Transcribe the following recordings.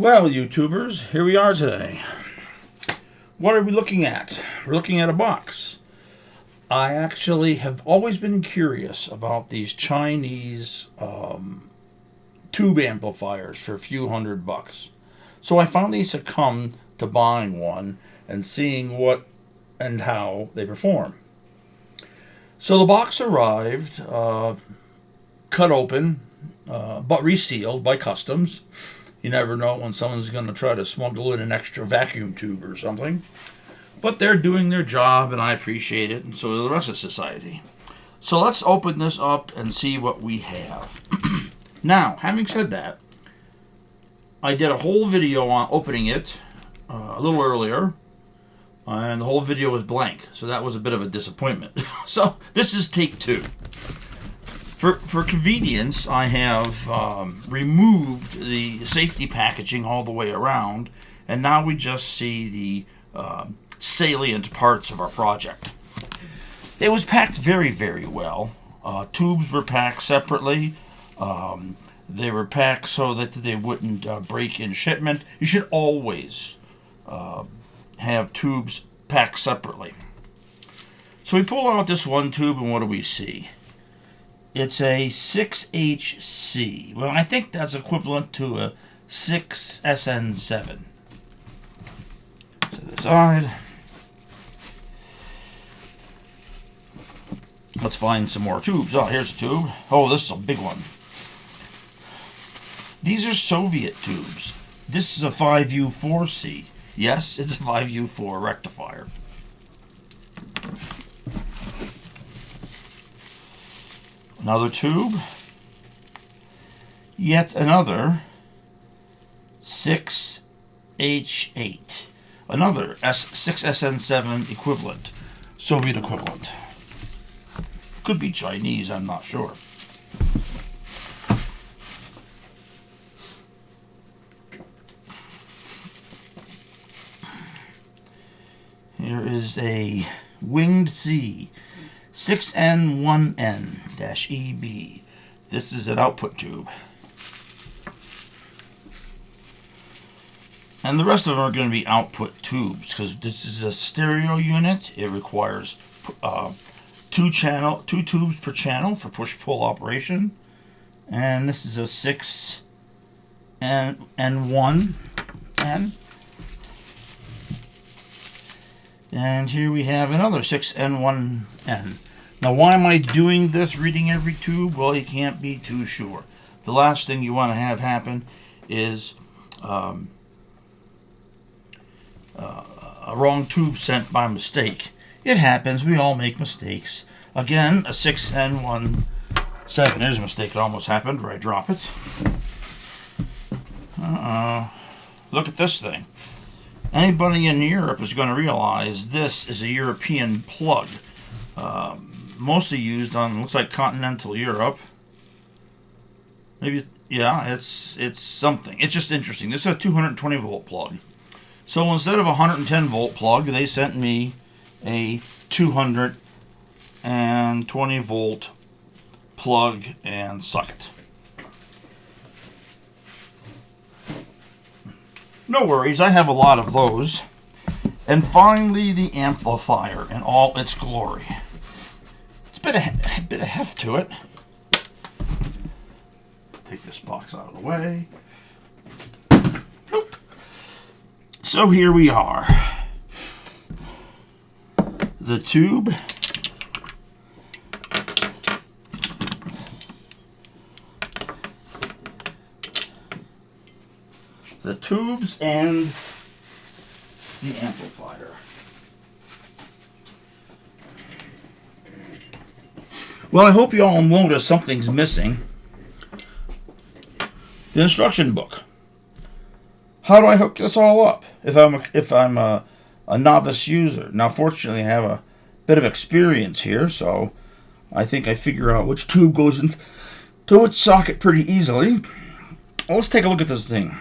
Well, YouTubers, here we are today. What are we looking at? We're looking at a box. I actually have always been curious about these Chinese tube amplifiers for a few $100. So I finally succumbed to buying one and seeing what and how they perform. So the box arrived, cut open, but resealed by customs. You never know when someone's going to try to smuggle in an extra vacuum tube or something. But they're doing their job, and I appreciate it, and so does the rest of society. So let's open this up and see what we have. Now, having said that, I did a whole video on opening it a little earlier, and the whole video was blank, so that was a bit of a disappointment. So this is take two. For convenience, I have removed the safety packaging all the way around, and now we just see the salient parts of our project. It was packed very, very well. Tubes were packed separately. They were packed so that they wouldn't break in shipment. You should always have tubes packed separately. So we pull out this one tube, and what do we see? It's a 6HC. Well, I think that's equivalent to a 6SN7. To the side. Let's find some more tubes. Oh, here's a tube. Oh, this is a big one. These are Soviet tubes. This is a 5U4C. Yes, it's a 5U4 rectifier. Another tube. Yet another 6H8. Another 6SN7 equivalent. Soviet equivalent. Could be Chinese, I'm not sure. Here is a Winged C. 6N1N-EB. This is an output tube. And the rest of them are going to be output tubes because this is a stereo unit. It requires two tubes per channel for push-pull operation. And this is a 6N1N. And here we have another 6N1N. Now, why am I doing this, reading every tube? Well, you can't be too sure. The last thing you want to have happen is a wrong tube sent by mistake. It happens. We all make mistakes. Again, a 6N17. There's a mistake that almost happened where I drop it. Look at this thing. Anybody in Europe is going to realize this is a European plug. Mostly used on, looks like continental Europe. Maybe, yeah, it's something. It's just interesting. This is a 220 volt plug. So instead of a 110 volt plug, they sent me a 220 volt plug and socket. No worries, I have a lot of those. And finally, the amplifier in all its glory. It's a bit of heft to it. Take this box out of the way. Nope. So here we are. The tube. The tubes and the amplifier. Well, I hope you all notice something's missing. The instruction book. How do I hook this all up if I'm a novice user? Now, fortunately, I have a bit of experience here, so I think I figure out which tube goes into which socket pretty easily. Well, let's take a look at this thing.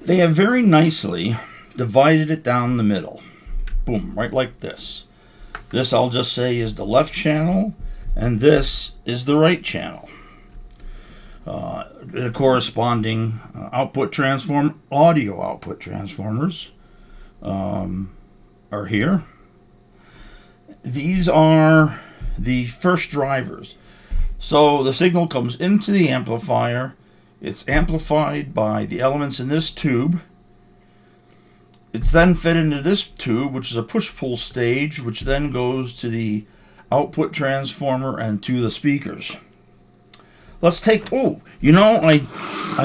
They have very nicely divided it down the middle. Boom, right like this. This, I'll just say, is the left channel, and this is the right channel. The corresponding audio output transformers are here. These are the first drivers. So the signal comes into the amplifier. It's amplified by the elements in this tube. It's then fed into this tube, which is a push-pull stage, which then goes to the output transformer and to the speakers. Let's take, I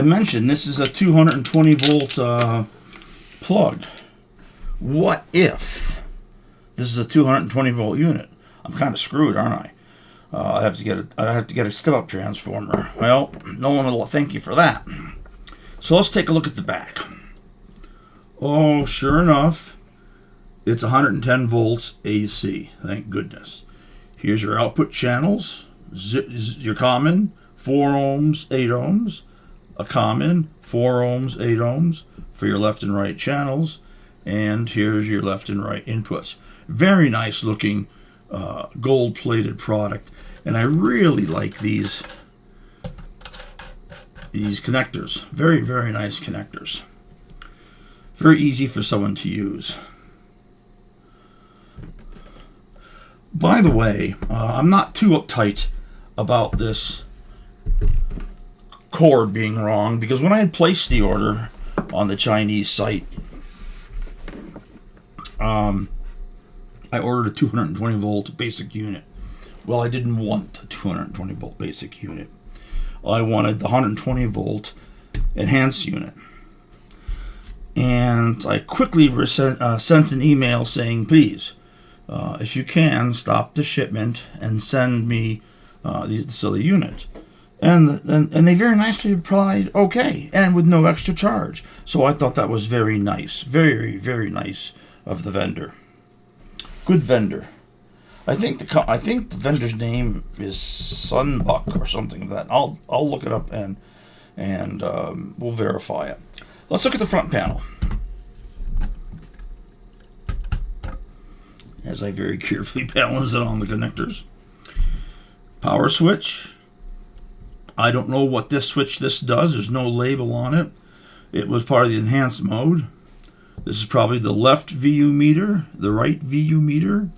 mentioned this is a 220 volt plug. What if this is a 220 volt unit? I'm kind of screwed, aren't I? I'd have to get a step-up transformer. Well, no one will thank you for that. So let's take a look at the back. Oh, sure enough, it's 110 volts AC. Thank goodness. Here's your output channels. Your common 4 ohms, 8 ohms. A common 4 ohms, 8 ohms for your left and right channels. And here's your left and right inputs. Very nice looking gold-plated product, and I really like these connectors. Very, very nice connectors. Very easy for someone to use. By the way, I'm not too uptight about this cord being wrong, because when I had placed the order on the Chinese site, I ordered a 220 volt basic unit. Well, I didn't want a 220 volt basic unit. I wanted the 120 volt enhanced unit. And I quickly sent an email saying, please, if you can, stop the shipment and send me the unit. And they very nicely replied, okay, and with no extra charge. So I thought that was very nice. Very, very nice of the vendor. Good vendor. I think the vendor's name is Sunbuck or something like that. I'll look it up and we'll verify it. Let's look at the front panel. As I very carefully balance it on the connectors. Power switch. I don't know what this does. There's no label on it. It was part of the enhanced mode. This is probably the left VU meter, the right VU meter.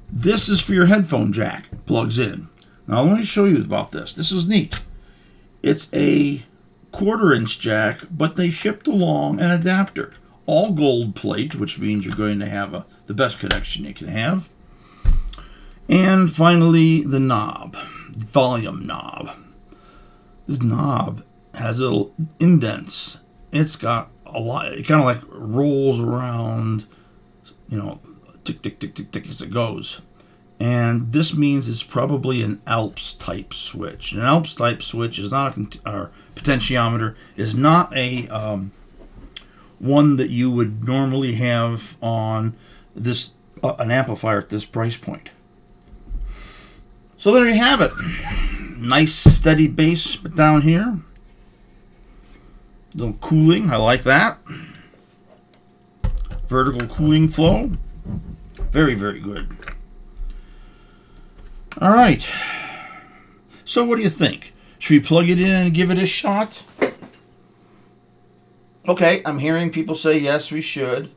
This is for your headphone jack. Plugs in. Now let me show you about this. This is neat. It's a 1/4 inch jack, but they shipped along an adapter. All gold plate, which means you're going to have the best connection you can have. And finally, the knob, volume knob. This knob has little indents. It's got a lot. It kind of like rolls around, tick, tick, tick, tick, tick as it goes. And this means it's probably an Alps type switch. An Alps type switch is not a potentiometer, is not a one that you would normally have on this an amplifier at this price point. So there you have it. Nice steady bass down here. Little cooling, I like that. Vertical cooling flow. Very, very good. All right. So what do you think? Should we plug it in and give it a shot? Okay, I'm hearing people say yes, we should.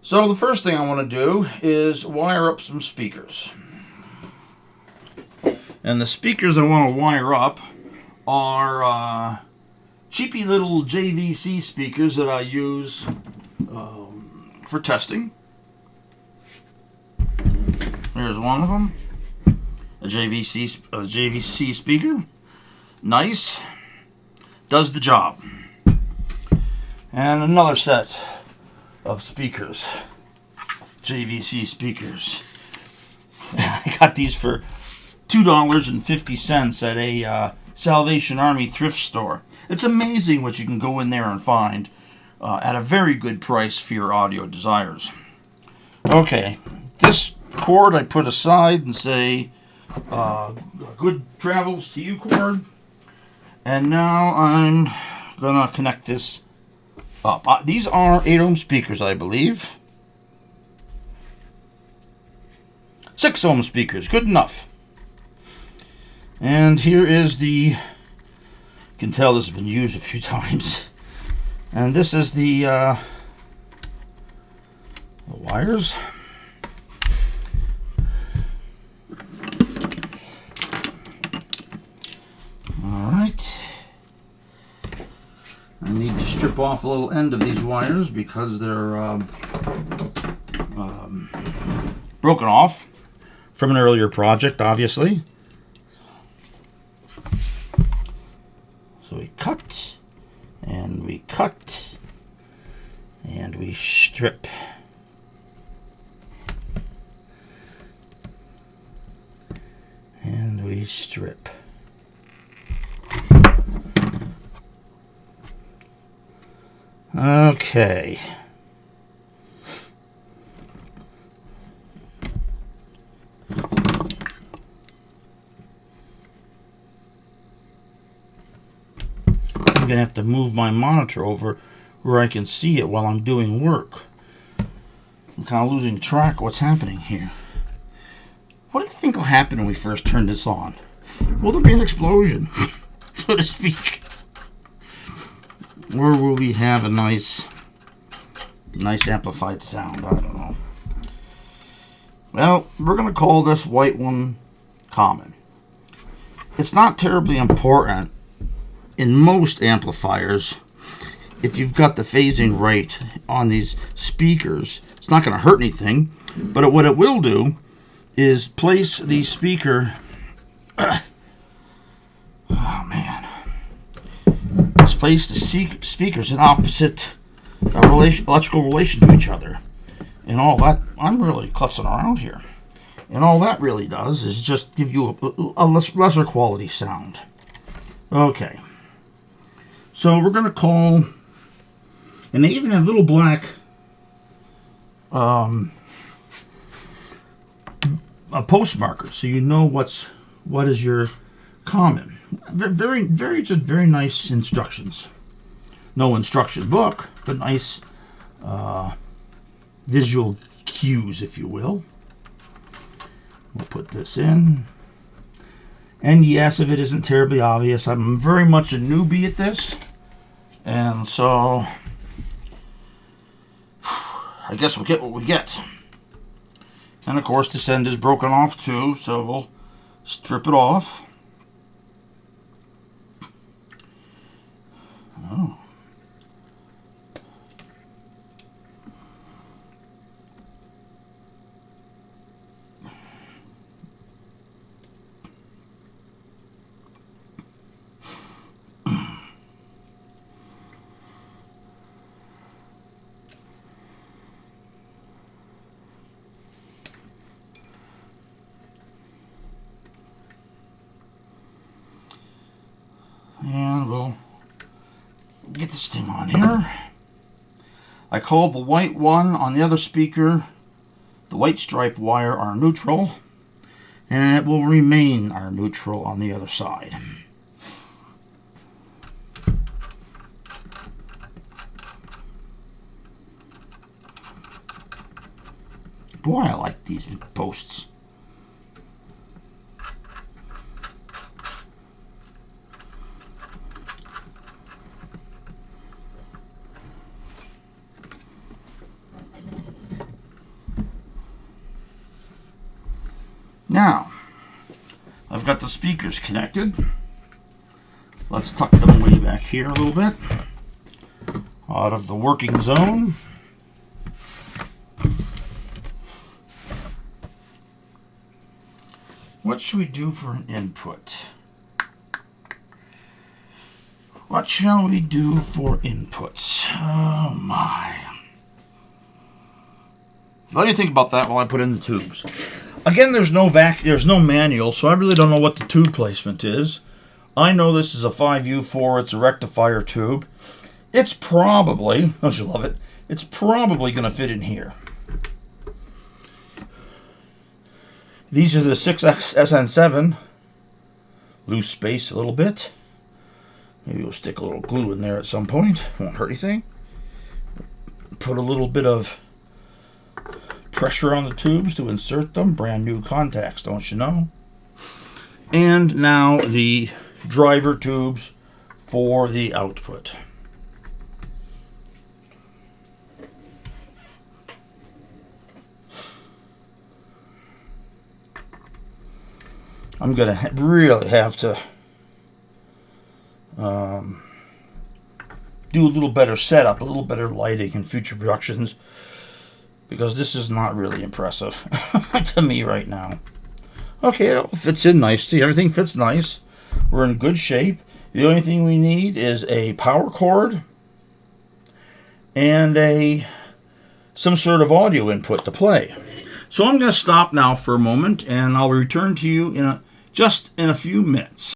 So the first thing I want to do is wire up some speakers. And the speakers I want to wire up are cheapy little JVC speakers that I use for testing. There's one of them. A JVC speaker. Nice. Does the job. And another set of speakers. JVC speakers. I got these for $2.50 at a Salvation Army thrift store. It's amazing what you can go in there and find at a very good price for your audio desires. Okay, this cord I put aside and say, good travels to you, cord. And now I'm gonna connect this up. These are 8 ohm speakers, I believe. 6 ohm speakers, good enough. And here is the can tell this has been used a few times. And this is the wires. All right. I need to strip off a little end of these wires because they're broken off from an earlier project, obviously. So we cut, and we cut, and we strip. And we strip. Okay. I'm gonna have to move my monitor over where I can see it while I'm doing work. I'm kind of losing track of what's happening here. What do you think will happen when we first turn this on? Will there be an explosion, so to speak? Or will we have a nice amplified sound? I don't know. Well, we're going to call this white one common. It's not terribly important in most amplifiers. If you've got the phasing right on these speakers, it's not going to hurt anything. But what it will do is place the speaker... oh, man. Place the speakers in opposite electrical relation to each other. And all that, I'm really klutzing around here. And all that really does is just give you a lesser quality sound. Okay. So we're going to call, and they even have little black post markers, so you know what is your common. Very nice instructions. No instruction book, but nice visual cues, if you will. We'll put this in. And yes, if it isn't terribly obvious, I'm very much a newbie at this. And so, I guess we'll get what we get. And of course, this end is broken off too, so we'll strip it off. Oh. And we'll get this thing on here. I called the white one on the other speaker, the white stripe wire, our neutral, and it will remain our neutral on the other side. Boy, I like these posts. Now, I've got the speakers connected. Let's tuck them way back here a little bit, out of the working zone. What should we do for an input? What shall we do for inputs? Oh my. Let me think about that while I put in the tubes. Again, there's no manual, so I really don't know what the tube placement is. I know this is a 5U4, it's a rectifier tube. It's probably, don't you love it? It's probably going to fit in here. These are the 6SN7. Loose space a little bit. Maybe we'll stick a little glue in there at some point. Won't hurt anything. Put a little bit of pressure on the tubes to insert them. Brand new contacts, don't you know? And now the driver tubes for the output. I'm going to really have to do a little better setup, a little better lighting in future productions, because this is not really impressive to me right now. Okay, it all fits in nicely. Everything fits nice. We're in good shape. The only thing we need is a power cord and some sort of audio input to play. So I'm going to stop now for a moment, and I'll return to you just in a few minutes.